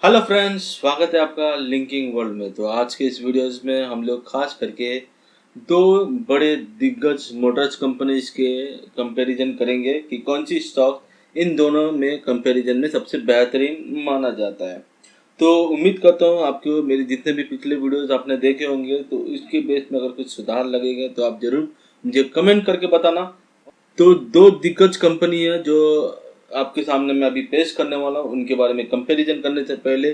Hello friends, स्वागत है आपका लिंकिंग वर्ल्ड में। तो आज के इस वीडियोस में हम लोग खास करके दो बड़े दिग्गज मोटर्स कंपनीज के कंपैरिजन करेंगे कि कौन सी स्टॉक इन दोनों में कंपैरिजन में सबसे बेहतरीन माना जाता है। तो उम्मीद करता हूँ आपको मेरे जितने भी पिछले वीडियोस आपने देखे होंगे तो इसके बेस में अगर कुछ सुधार लगेगा तो आप जरूर मुझे कमेंट करके बताना। तो दो दिग्गज कंपनी है जो आपके सामने मैं अभी पेश करने वाला हूँ, उनके बारे में कंपैरिजन करने से पहले,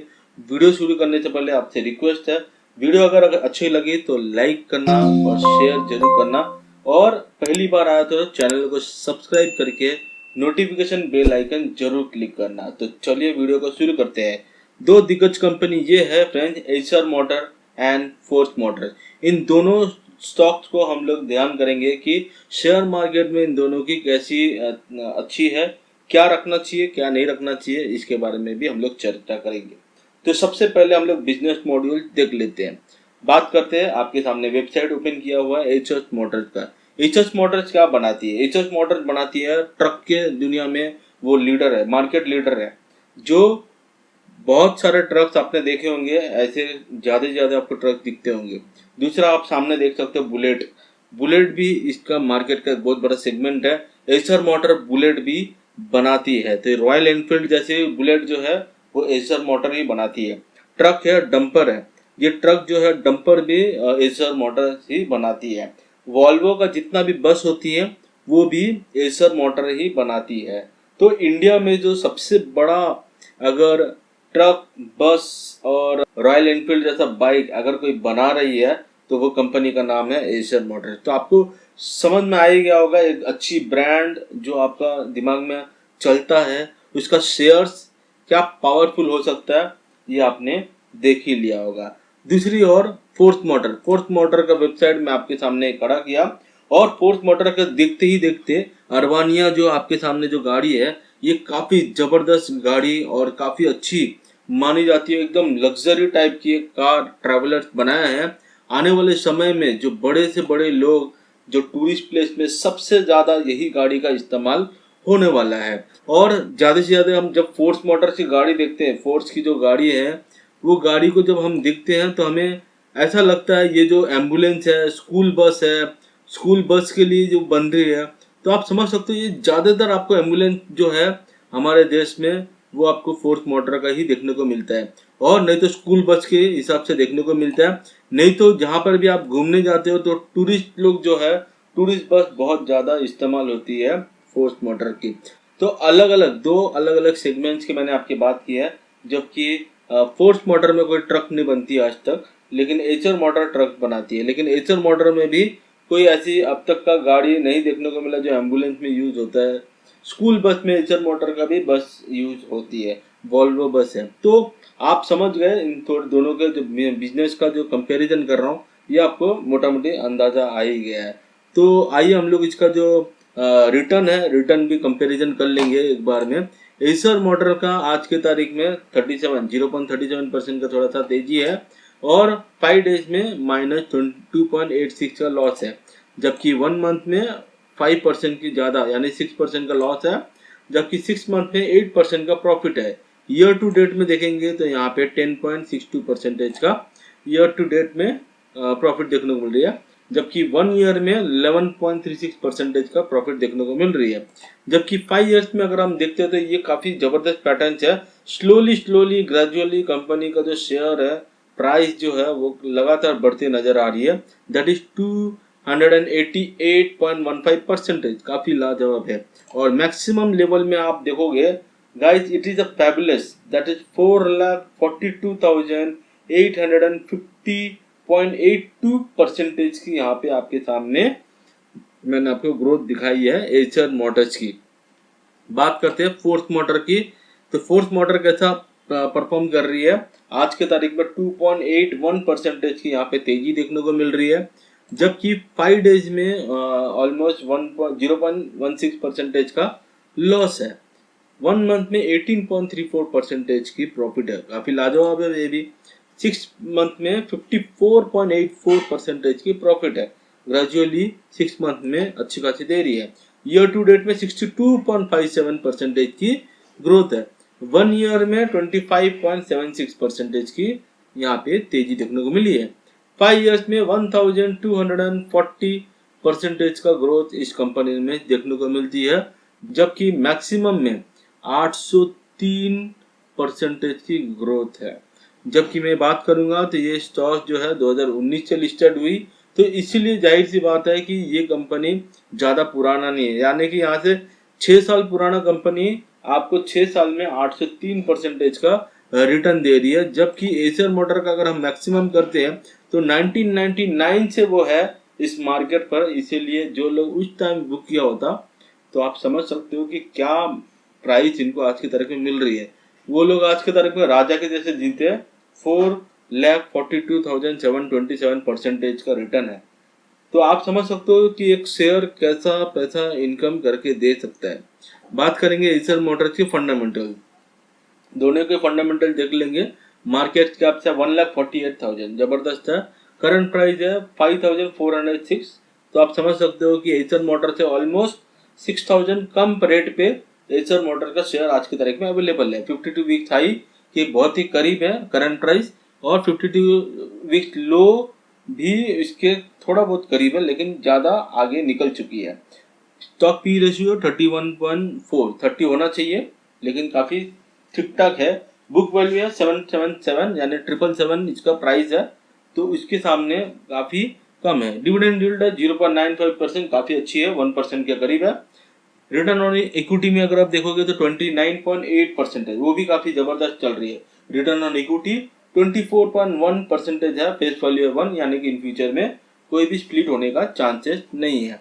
वीडियो शुरू करने से पहले आपसे रिक्वेस्ट है, वीडियो अगर अच्छी लगी तो लाइक करना और शेयर जरूर करना, और पहली बार आया तो चैनल को सब्सक्राइब करके नोटिफिकेशन बेल आइकन जरूर क्लिक करना। तो चलिए वीडियो को शुरू करते हैं। दो दिग्गज कंपनी ये है friends, HR motor and Force motor. इन दोनों स्टॉक्स को हम लोग ध्यान करेंगे कि शेयर मार्केट में इन दोनों की कैसी अच्छी है, क्या रखना चाहिए क्या नहीं रखना चाहिए, इसके बारे में भी हम लोग चर्चा करेंगे। तो सबसे पहले हम लोग बिजनेस मॉड्यूल देख लेते हैं। बात करते हैं, आपके सामने वेबसाइट ओपन किया हुआ है एच एस मोटर्स का। एच एस मोटर्स क्या बनाती है? एच एस मोटर्स बनाती है ट्रक के दुनिया में, वो लीडर है, मार्केट लीडर है। जो बहुत सारे ट्रक्स आपने देखे होंगे, ऐसे ज्यादा से ज्यादा आपको ट्रक दिखते होंगे। दूसरा आप सामने देख सकते हो बुलेट। बुलेट भी इसका मार्केट का एक बहुत बड़ा सेगमेंट है। एसर मोटर बुलेट भी बनाती है। तो रॉयल एनफील्ड जैसे बुलेट जो है वो एसर मोटर ही बनाती है। ट्रक है, डंपर है, ये ट्रक जो है डंपर भी एसर मोटर ही बनाती है। वॉल्वो का जितना भी बस होती है वो भी एसर मोटर ही बनाती है। तो इंडिया में जो सबसे बड़ा, अगर ट्रक, बस और रॉयल एनफील्ड जैसा बाइक अगर कोई बना रही है तो वो कंपनी का नाम है एशियन मोटर्स। तो आपको समझ में आ ही गया होगा, एक अच्छी ब्रांड जो आपका दिमाग में चलता है उसका शेयर्स क्या पावरफुल हो सकता है, ये आपने देख ही लिया होगा। दूसरी ओर फोर्स मोटर का वेबसाइट मैं आपके सामने खड़ा किया, और फोर्स मोटर का देखते ही देखते अरबानिया जो आपके सामने जो गाड़ी है, ये काफी जबरदस्त गाड़ी और काफी अच्छी मानी जाती है। एकदम लग्जरी टाइप की एक कार ट्रैवलर्स बनाया है। आने वाले समय में जो बड़े से बड़े लोग, जो टूरिस्ट प्लेस में सबसे ज्यादा यही गाड़ी का इस्तेमाल होने वाला है। और ज्यादा से ज्यादा हम जब फोर्स मोटर की गाड़ी देखते हैं, फोर्स की जो गाड़ी है, वो गाड़ी को जब हम देखते हैं तो हमें ऐसा लगता है ये जो एम्बुलेंस है, स्कूल बस है, स्कूल बस के लिए जो बन रही है, तो आप समझ सकते हो ये ज्यादातर आपको एम्बुलेंस जो है हमारे देश में वो आपको फोर्स मोटर का ही देखने को मिलता है, और नहीं तो स्कूल बस के हिसाब से देखने को मिलता है। नहीं तो जहाँ पर भी आप घूमने जाते हो तो टूरिस्ट लोग जो है, टूरिस्ट बस बहुत ज़्यादा इस्तेमाल होती है फोर्स मोटर की। तो अलग अलग दो अलग अलग सेगमेंट्स की मैंने आपकी बात की है। जबकि फोर्स मोटर में कोई ट्रक नहीं बनती आज तक, लेकिन एचर मोटर ट्रक बनाती है। लेकिन एचर मोटर में भी कोई ऐसी अब तक का गाड़ी नहीं देखने को मिला जो एम्बुलेंस में यूज होता है। स्कूल बस में एचर मोटर का भी बस यूज होती है, वॉल्वो बस है। तो आप समझ गए इन दोनों के जो बिजनेस का जो कंपैरिजन कर रहा हूँ, ये आपको मोटा मोटी अंदाजा आ ही गया है। तो आइए हम लोग इसका जो रिटर्न है, रिटर्न भी कंपैरिजन कर लेंगे एक बार में। एसर मोटर का आज के तारीख में 0.37% का थोड़ा सा तेजी है, और 5 डेज में -22.86 का लॉस है। जबकि 1 मंथ में 5% की ज़्यादा यानी 6% का लॉस है, जबकि 6 मंथ में 8% का प्रॉफिट है। ईयर टू डेट में देखेंगे तो यहाँ पे 10.62% का ईयर टू डेट में प्रॉफिट देखने को मिल रही है, जबकि 1 ईयर में 11.36% का प्रॉफिट देखने को मिल रही है। जबकि 5 ईयर्स में अगर हम देखते हैं तो ये काफी जबरदस्त पैटर्न है। स्लोली ग्रेजुअली कंपनी का जो शेयर है, प्राइस जो है वो लगातार बढ़ती नजर आ रही है। दैट इज 288.15%, काफी लाजवाब है। और मैक्सिमम लेवल में आप देखोगे guys, it is a fabulous, that is 4,42,850.82% की यहाँ पे आपके सामने मैंने आपको ग्रोथ दिखाई है एचर मोटर्स की। बात करते हैं फोर्स मोटर की। तो फोर्स मोटर कैसा परफॉर्म कर रही है? आज के तारीख में 2.81% की यहाँ पे तेजी देखने को मिल रही है, जबकि 5 डेज में ऑलमोस्ट 0.16% का लॉस है। 1 मंथ में 18.34% की प्रॉफिट है, काफी लाजवाब है ये भी। 6 मंथ में 54.84% की प्रॉफिट है, ग्रेजुअली 6 मंथ में अच्छी खासी दे रही है। ईयर टू डेट में 62.57% की ग्रोथ है। 1 ईयर में 25.76% की यहाँ पे तेजी देखने को मिली है। 5 इयर्स में 1240% का ग्रोथ इस कंपनी में देखने को मिलती है, जबकि मैक्सिमम में 803% की ग्रोथ है। जबकि मैं बात करूंगा तो ये स्टॉक जो है 2019 से लिस्टेड हुई, तो इसीलिए जाहिर सी बात है कि ये कंपनी ज़्यादा पुराना नहीं है, यानी कि यहाँ से 6 साल पुराना कंपनी आपको 6 साल में 803% का रिटर्न दे रही है। जबकि एसर मोटर का अगर हम मैक्सिमम करते हैं तो 1999 से वो है इस मार्केट पर, इसीलिए जो लोग उस टाइम बुक किया होता तो आप समझ सकते हो कि क्या प्राइस इनको आज की तारीख में मिल रही है। वो लोग आज की तारीख में राजा के जैसे जीते हैं। 4,42,727% का रिटर्न है। तो आप समझ सकते हो कि एक शेयर कैसा पैसा इनकम करके दे सकता है। बात करेंगे एसर मोटर्स के फंडामेंटल, दोनों के फंडामेंटल देख लेंगे। मार्केट कैप से 1,48,000 जबरदस्त है। करंट प्राइस है 5,406। तो आप समझ सकते हो कि एसर मोटर से ऑलमोस्ट 6,000 कम रेट पे एसर मोटर का शेयर आज की तारीख में अवेलेबल है। 52 वीक हाई के बहुत ही करीब है करंट प्राइस, और 52 वीक लो भी इसके थोड़ा बहुत करीब है, लेकिन ज़्यादा आगे निकल चुकी है। स्टॉक पी रेशियो 31.4, 30 होना चाहिए, लेकिन काफ़ी ठीक ठाक है। बुक वैल्यू है 777 यानी 777 इसका प्राइस है, तो इसके सामने काफ़ी कम है। डिविडेंड यील्ड है 0.95%, काफ़ी अच्छी है, 1% के करीब है। रिटर्न ऑन इक्विटी में अगर आप देखोगे तो 29.8% है, वो भी काफ़ी ज़बरदस्त चल रही है। रिटर्न ऑन इक्विटी 24.1% है, फेस वैल्यू है 1, यानी कि इन फ्यूचर में कोई भी स्प्लिट होने का चांसेस नहीं है।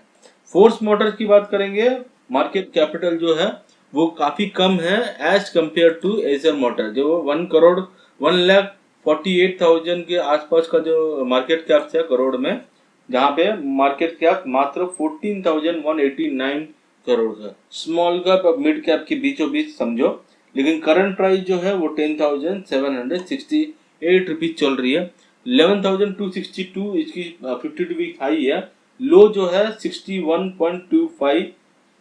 फोर्स मोटर्स की बात करेंगे, मार्केट कैपिटल जो है वो काफ़ी कम है एज कम्पेयर टू एसर मोटर, जो 1,48,000 के आसपास का जो मार्केट कैप है करोड़ में, जहाँ पे मार्केट कैप मात्र 14,189 करोड़ है। स्मॉल कैप और मिड कैप के बीचों बीच समझो, लेकिन करंट प्राइस जो है वो 10,768 रुपीज चल रही है। 11,262 इसकी 52 वीक हाई है। लो जो है 61.25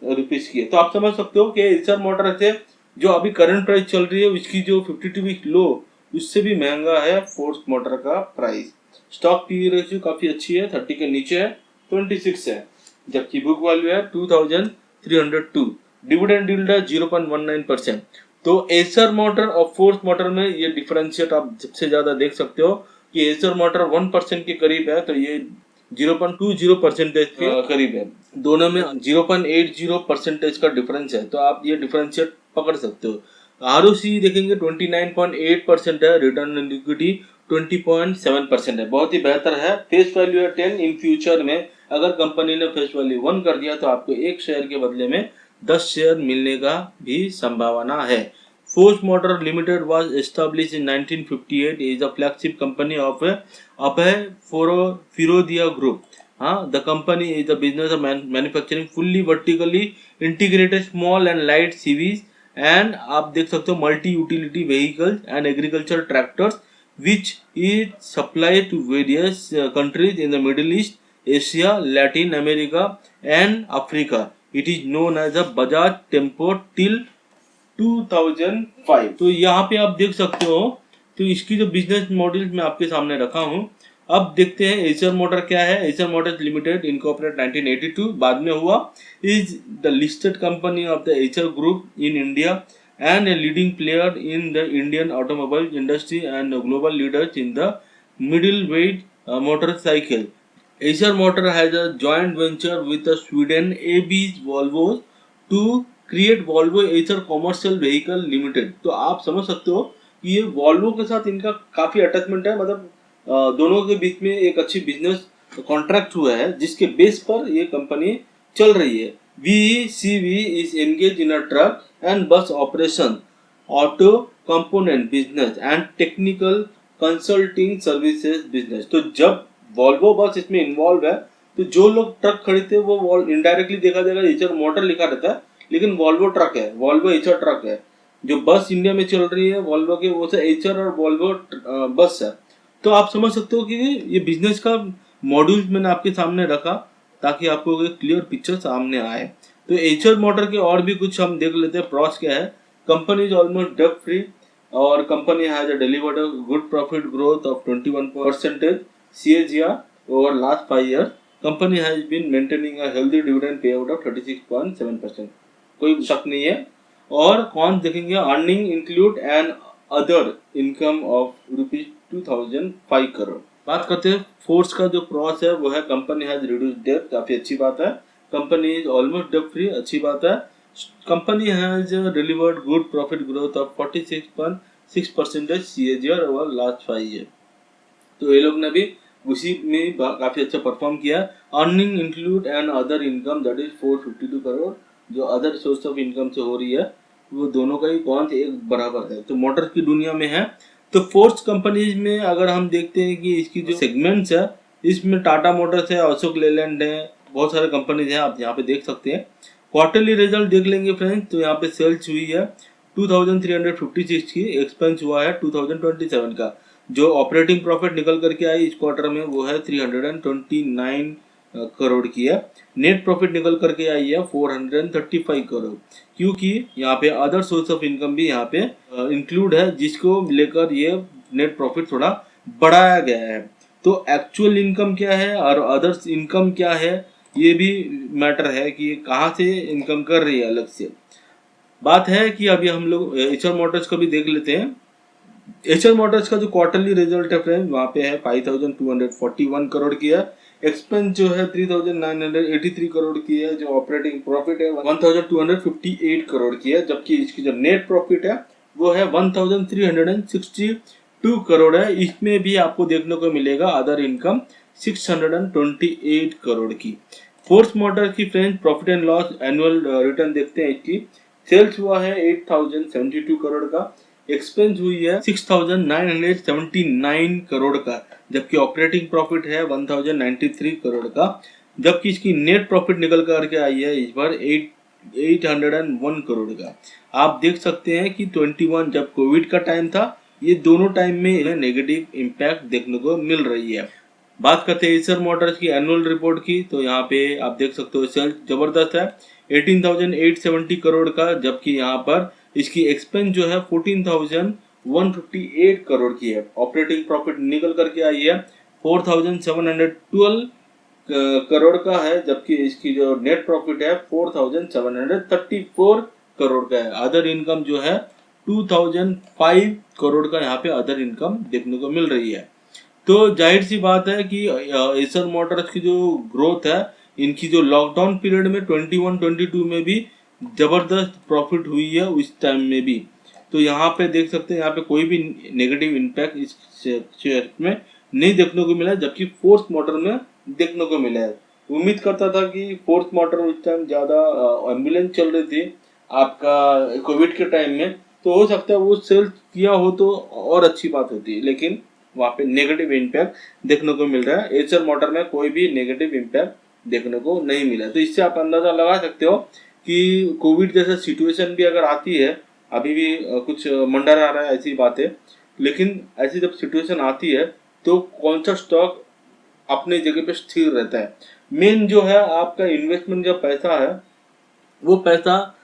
रुपीज की है। तो आप समझ सकते हो कि एसर मोटर से जो अभी करंट प्राइस चल रही है उसकी जो 52 वीक लो उससे भी महंगा है फोर्स मोटर का प्राइस। स्टॉक पी रेशियो काफी अच्छी है, 30 के नीचे है, 26 है, जबकि बुक वैल्यू है 2,302। डिविडेंड यील्ड है 0.19%। तो एसर मोटर और फोर्स मोटर में ये डिफरेंशिएट आप सबसे ज्यादा देख सकते हो कि एसर मोटर 1% के करीब है, तो ये 0.20% के करीब है। दोनों में 0.80% का डिफरेंस है, तो आप ये डिफरेंशिएट पकड़ सकते हो। आरओसी देखेंगे 29.8% है, रिटर्न ऑन इक्विटी 20.7% है, बहुत ही बेहतर है। फेस वैल्यू है 10। इन फ्यूचर में अगर कंपनी ने फेस वैल्यू 1 कर दिया तो आपको एक शेयर के बदले में 10 शेयर मिलने का भी संभावना है। Force motor limited was established in 1958, is a flagship company of Abhay Firodia Group. The company is a business of manufacturing fully vertically integrated small and light CVs, and आप देख सकते हो multi utility vehicles and agriculture tractors which is supplied to various countries in the Middle East, Asia, Latin America and Africa. It is known as a Bajaj Tempo till 2005। तो यहाँ पे आप देख सकते हो, तो इसकी जो बिजनेस मॉडल मैं आपके सामने रखा हूँ। अब देखते हैं एसर मोटर क्या है। एसर मोटर्स लिमिटेड इनकॉर्पोरेट 1982 बाद में हुआ, is the listed company of the Acer group in India and a leading player in the Indian automobile industry and a global leader in the middleweight motorcycle. Eicher Motor has a joint venture with the Sweden AB Volvo to create Volvo Eicher Commercial Vehicle Limited। तो आप समझ सकते हो कि ये Volvo के साथ इनका काफ़ी अटैचमेंट है, मतलब दोनों के बीच में एक अच्छी बिजनेस कॉन्ट्रैक्ट हुआ है जिसके बेस पर ये कंपनी चल रही है। VECV is engaged in a truck and bus operation, auto component business and technical consulting services business। तो जब वॉल्वो बस इसमें इन्वॉल्व है तो जो लोग ट्रक खरीदते हैं वो इनडायरेक्टली देखा जाएगा एचर मोटर लिखा रहता है, लेकिन वॉल्वो ट्रक है, वॉल्वो एचर ट्रक है। जो बस इंडिया में चल रही है वॉल्वो के, वो से एचर और वॉल्वो बस है। तो आप समझ सकते हो कि ये बिजनेस का मॉड्यूल मैंने आपके सामने रखा ताकि आपको एक क्लियर पिक्चर सामने आए। तो एचर मोटर के और भी कुछ हम देख लेते हैं। प्रॉस क्या है, company is almost debt free और company has delivered a good profit growth of 21% CAGR over last 5 years. Company has been maintaining a healthy dividend payout of 36.7%. कोई शक नहीं है। और कौन देखेंगे, earning include and other income of ₹2005 crore. बात करते हैं फोर्स का जो क्रॉस है वो है कंपनी हैज रिड्यूस डेट, काफी अच्छी बात है। Company is almost debt free, अच्छी बात है। Company has delivered good profit growth of 46.6% CAGR over last 5 year. तो ये लोग ने भी उसी में काफी अच्छा परफॉर्म किया। Earning include and other income that is 452 crore, जो अदर सोर्स ऑफ इनकम से हो रही है वो दोनों का ही कौन एक बराबर है। तो मोटर की दुनिया में है। तो फोर्स कंपनीज में अगर हम देखते हैं कि इसकी जो सेगमेंट्स है, इसमें टाटा मोटर्स है, अशोक लेलैंड है, बहुत सारे कंपनीज हैं, आप यहाँ पे देख सकते हैं। क्वार्टरली रिजल्ट देख लेंगे फ्रेंड्स, तो यहाँ पे सेल्स हुई है 2356 की, एक्सपेंस हुआ है 2027 का। जो ऑपरेटिंग प्रॉफिट निकल करके आई इस क्वार्टर में वो है 329 करोड़ की है। नेट प्रॉफिट निकल करके आई है 435 करोड़, क्योंकि यहाँ पे अदर सोर्स ऑफ इनकम भी यहाँ पे इंक्लूड है, जिसको लेकर ये नेट प्रॉफिट थोड़ा बढ़ाया गया है। तो एक्चुअल इनकम क्या है और अदर्स इनकम क्या है, ये भी मैटर है कि कहाँ से इनकम कर रही है अलग से। बात है कि अभी हम लोग एचआर मोटर्स को भी देख लेते हैं। एचआर मोटर्स का जो क्वार्टरली रिजल्ट है फ्रेंड, वहाँ पे है 5241 करोड़ की है। एक्सपेंस जो है 3983 करोड़ की है। जो ऑपरेटिंग प्रॉफिट है 1258 करोड़ की है, जबकि इसकी जो नेट प्रॉफिट है वो है 1362 करोड़ है। इसमें भी आपको देखने को मिलेगा अदर इनकम 628 करोड़ की। फोर्स मोटर की friends profit and loss annual return देखते हैं। इसकी सेल्स हुआ है 8072 करोड़ का, एक्सपेंस हुई है 6979 करोड़ का, जबकि ऑपरेटिंग प्रॉफिट है 1093 करोड़ का, जबकि इसकी नेट प्रॉफिट निकल करके आई है इस बार 801 करोड़ का। आप देख सकते हैं कि 21 जब कोविड का टाइम था, ये दोनों टाइम में नेगेटिव इम्पैक्ट देखने को मिल रही है। बात करते हैं एसर मोटर्स की एनुअल रिपोर्ट की, तो यहाँ पे आप देख सकते हो सेल्स जबरदस्त है 18,870 करोड़ का, जबकि यहाँ पर इसकी एक्सपेंस जो है 14,158 करोड़ की है। ऑपरेटिंग प्रॉफिट निकल करके आई है 4,712 करोड़ का है, जबकि इसकी जो नेट प्रॉफिट है 4,734 करोड़ का है। अदर इनकम जो है 2,005 करोड़ का यहाँ पे अदर इनकम देखने को मिल रही है। तो जाहिर सी बात है कि एसर मोटर्स की जो ग्रोथ है, इनकी जो लॉकडाउन पीरियड में 21-22 में भी जबरदस्त प्रॉफिट हुई है उस टाइम में भी। तो यहाँ पे देख सकते हैं, यहाँ पे कोई भी नेगेटिव इम्पैक्ट इस शेयर में नहीं देखने को मिला, जबकि फोर्स मोटर में देखने को मिला है। उम्मीद करता था कि फोर्स मोटर उस टाइम ज्यादा एम्बुलेंस चल रही थी आपका कोविड के टाइम में, तो हो सकता है वो सेल किया हो तो और अच्छी बात होती, लेकिन वहाँ पे नेगेटिव इम्पैक्ट देखने को मिल रहा है। एचआर मोटर में कोई भी नेगेटिव इम्पैक्ट देखने को नहीं मिला। तो इससे आप अंदाजा लगा सकते हो कि कोविड जैसा सिचुएशन भी अगर आती है, अभी भी कुछ मंडरा आ रहा है ऐसी बात है, लेकिन ऐसी जब सिचुएशन आती है तो कौन सा स्टॉक अपने जगह पे स्थिर रहता है। मेन जो है आपका इन्वेस्टमेंट जो पैसा है, वो पैसा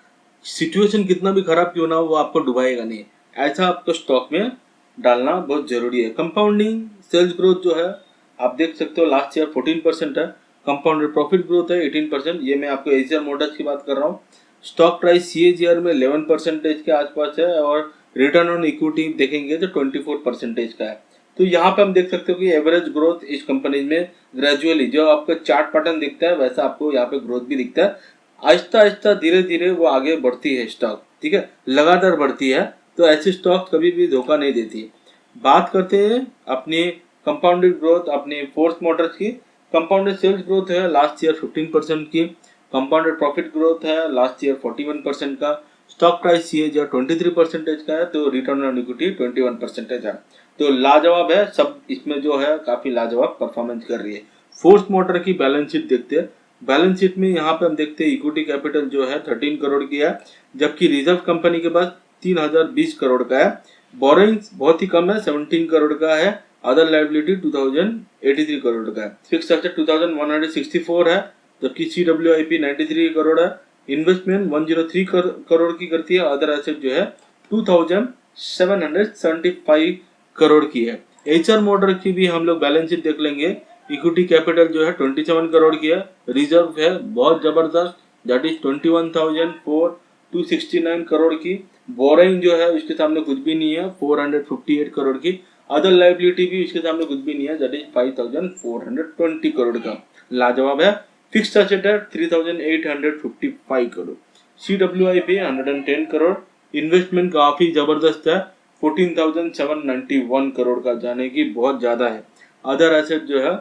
सिचुएशन कितना भी खराब क्यों ना हो वो आपको डुबाएगा नहीं, ऐसा आपको स्टॉक में डालना बहुत जरूरी है। कंपाउंडिंग सेल्स ग्रोथ जो है आप देख सकते हो लास्ट ईयर 14% है। कंपाउंडेड प्रॉफिट ग्रोथ है 18%। ये मैं आपको एशियर मोटर्स की बात कर रहा हूँ। स्टॉक प्राइस CAGR में 11% के आसपास है और रिटर्न ऑन इक्विटी देखेंगे तो 24% का है। तो यहाँ पे हम देख सकते हो कि एवरेज ग्रोथ इस कंपनी में ग्रेजुअली जो आपका चार्ट पैटर्न दिखता है वैसा आपको यहाँ पे ग्रोथ भी दिखता है। आहिस्ता आहिस्ता धीरे धीरे वो आगे बढ़ती है स्टॉक, ठीक है, लगातार बढ़ती है। तो ऐसी स्टॉक कभी भी धोखा नहीं देती। बात करते हैं अपनी कंपाउंडेड ग्रोथ अपनी फोर्स मोटर्स की। कंपाउंडेड सेल्स ग्रोथ है लास्ट ईयर 15% की। कंपाउंडेड प्रॉफिट ग्रोथ है लास्ट ईयर 41% का। स्टॉक प्राइस CAGR 23% का है, तो रिटर्न ऑन इक्विटी 21% है। तो लाजवाब है सब, इसमें जो है काफी लाजवाब परफॉर्मेंस कर रही है। फोर्स मोटर की बैलेंस शीट देखते हैं। बैलेंस शीट में यहाँ पे हम देखते हैं इक्विटी कैपिटल जो है 13 करोड़ की है, जबकि रिजर्व कंपनी के पास 3020 करोड़ का है। बोरोइंग्स बहुत ही कम है, 17 करोड़ का है। अदर लाइबिलिटी 2083 करोड़ का है। फिक्स एसेट 2164 है, जबकि CWIP 93 करोड़ है। इन्वेस्टमेंट 103 करोड़ की करती है, अदर एसेट जो है 2775 करोड़ की है। एचआर मोटर की भी हम लोग बैलेंस शीट देख लेंगे। इक्विटी कैपिटल जो है 27 करोड़ की है, रिजर्व है बहुत जबरदस्त, दैट इज 21,269 करोड़ की। बोरिंग जो है उसके सामने कुछ भी नहीं है, 458 करोड़ की। अदर लाइबिलिटी भी उसके सामने कुछ भी नहीं है, दैट इज 5,420 करोड़ का। लाजवाब है। फिक्स्ड एसेट है 3,855 करोड़। CWIP 110 करोड़। इन्वेस्टमेंट काफी जबरदस्त है, 14,791 करोड़ का, जाने की बहुत ज्यादा है। अदर एसेट जो है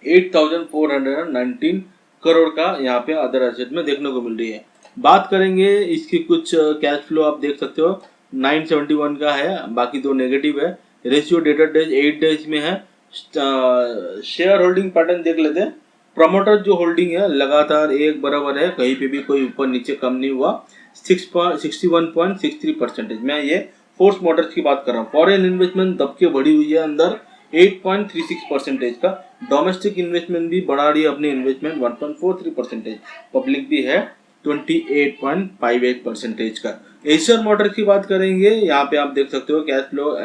8,419 करोड़ का यहाँ पे अदर एसेट में देखने को मिल रही है। बात करेंगे इसकी कुछ कैश फ्लो, आप देख सकते हो 971 का है, बाकी दो नेगेटिव है। रेशियो डेटर डेज 8 डेज में है। शेयर होल्डिंग पैटर्न देख लेते हैं। प्रमोटर जो होल्डिंग है लगातार एक बराबर है, कहीं पे भी कोई ऊपर नीचे कम नहीं हुआ, 61.63%। मैं ये फोर्स मोटर्स की बात कर रहा हूँ। फॉरेन इन्वेस्टमेंट दब के बढ़ी हुई है अंदर 8.36% का। डोमेस्टिक इन्वेस्टमेंट भी बढ़ा रही है अपने इन्वेस्टमेंट 1.43%। पब्लिक भी है 28.58% का। एशियर मोटर्स की बात करेंगे, यहाँ पे आप देख सकते हो कैश फ्लो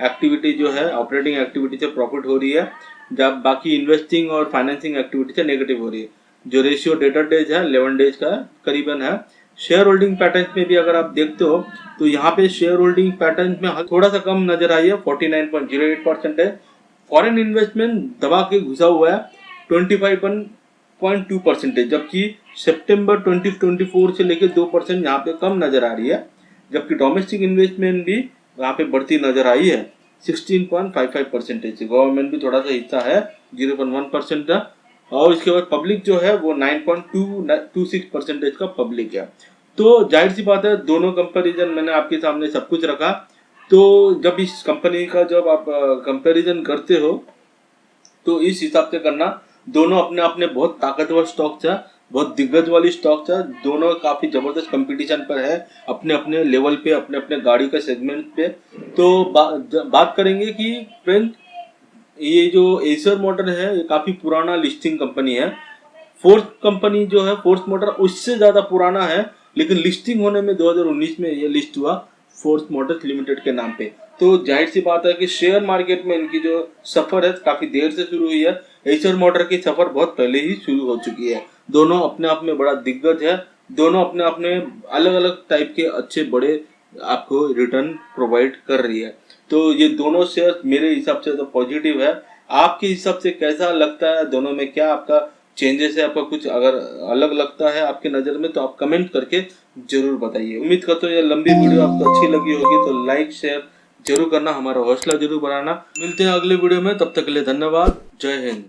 एक्टिविटी जो है ऑपरेटिंग एक्टिविटी से प्रॉफिट हो रही है, जब बाकी इन्वेस्टिंग और फाइनेंसिंग एक्टिविटी से नेगेटिव हो रही है। जो रेशियो डेटर डेज है 11 डेज का करीबन है। शेयर होल्डिंग पैटर्न में भी अगर आप देखते हो तो यहाँ पे शेयर होल्डिंग पैटर्न में थोड़ा सा कम नजर आई है, 49.08% है। फॉरेन इन्वेस्टमेंट दबा के घुसा हुआ है 25.2%, जबकि सितंबर 2024 से लेकर 2% यहाँ पे कम नजर आ रही है। जबकि डोमेस्टिक इन्वेस्टमेंट भी यहाँ पे बढ़ती नजर आई है 16.55%। गवर्नमेंट भी थोड़ा सा हिस्सा है 0.1% का। और इसके बाद पब्लिक जो है वो 9.26% का पब्लिक है। तो जाहिर सी बात है, दोनों कंपैरिजन मैंने आपके सामने सब कुछ रखा। तो जब इस कंपनी का जब आप कंपैरिजन करते हो तो इस हिसाब से करना। दोनों अपने अपने बहुत ताकतवर स्टॉक्स है, बहुत दिग्गज वाली स्टॉक्स है, दोनों काफी जबरदस्त कंपटीशन पर है अपने अपने लेवल पे, अपने अपने गाड़ी का सेगमेंट पे। तो बात करेंगे कि फ्रेंड, ये जो एशियर मोटर है ये काफी पुराना लिस्टिंग कंपनी है। फोर्स कंपनी जो है फोर्स मोटर उससे ज्यादा पुराना है, लेकिन लिस्टिंग होने में 2019 में ये लिस्ट हुआ फोर्स मोटर्स लिमिटेड के नाम पे। तो जाहिर सी बात है कि शेयर मार्केट में इनकी जो सफर है काफी देर से शुरू हुई है। एशियर मोटर की सफर बहुत पहले ही शुरू हो चुकी है। दोनों अपने आप में बड़ा दिग्गज है, दोनों अपने अपने अलग अलग टाइप के अच्छे बड़े आपको रिटर्न प्रोवाइड कर रही है। तो ये दोनों शेयर मेरे हिसाब से तो पॉजिटिव है। आपके हिसाब से कैसा लगता है, दोनों में क्या आपका चेंजेस है, आपका कुछ अगर अलग लगता है आपके नज़र में तो आप कमेंट करके जरूर बताइए। उम्मीद करता हूँ ये लंबी वीडियो आपको अच्छी लगी होगी, तो लाइक शेयर जरूर करना, हमारा हौसला जरूर बढ़ाना। मिलते हैं अगले वीडियो में, तब तक के लिए धन्यवाद। जय हिंद।